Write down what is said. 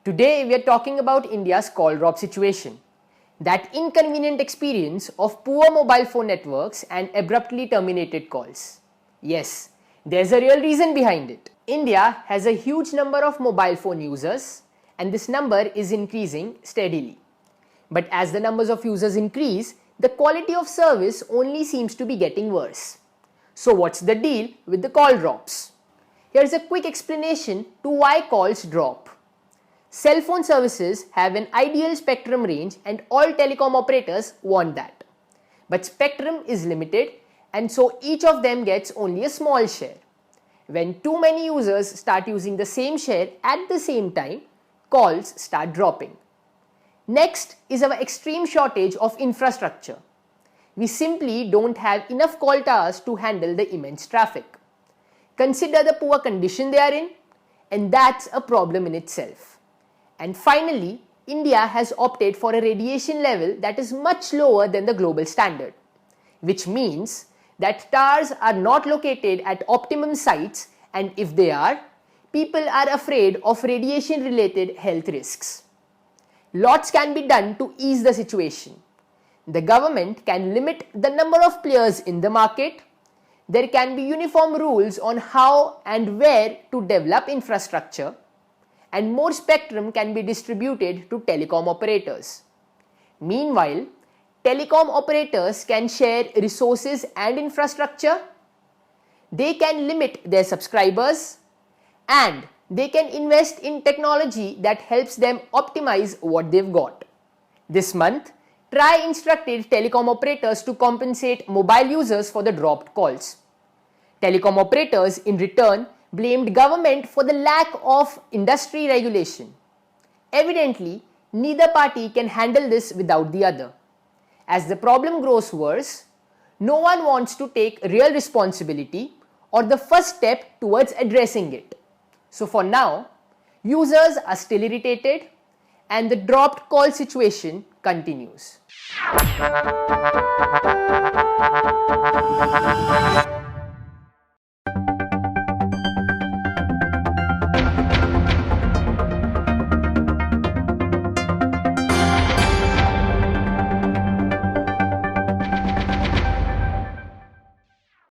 Today we are talking about India's call drop situation. That inconvenient experience of poor mobile phone networks and abruptly terminated calls. Yes, there's a real reason behind it. India has a huge number of mobile phone users and this number is increasing steadily. But as the numbers of users increase, the quality of service only seems to be getting worse. So what's the deal with the call drops? Here's a quick explanation to why calls drop. Cell phone services have an ideal spectrum range and all telecom operators want that. But spectrum is limited and so each of them gets only a small share. When too many users start using the same share at the same time, calls start dropping. Next is our extreme shortage of infrastructure. We simply don't have enough call towers to handle the immense traffic. Consider the poor condition they are in, and that's a problem in itself. And finally, India has opted for a radiation level that is much lower than the global standard, which means that towers are not located at optimum sites, and if they are, people are afraid of radiation-related health risks. Lots can be done to ease the situation. The government can limit the number of players in the market. There can be uniform rules on how and where to develop infrastructure, and more spectrum can be distributed to telecom operators. Meanwhile, telecom operators can share resources and infrastructure. They can limit their subscribers and they can invest in technology that helps them optimize what they've got. This month, TRAI instructed telecom operators to compensate mobile users for the dropped calls. Telecom operators in return blamed government for the lack of industry regulation. Evidently, neither party can handle this without the other. As the problem grows worse, no one wants to take real responsibility or the first step towards addressing it. So for now, users are still irritated and the dropped call situation continues.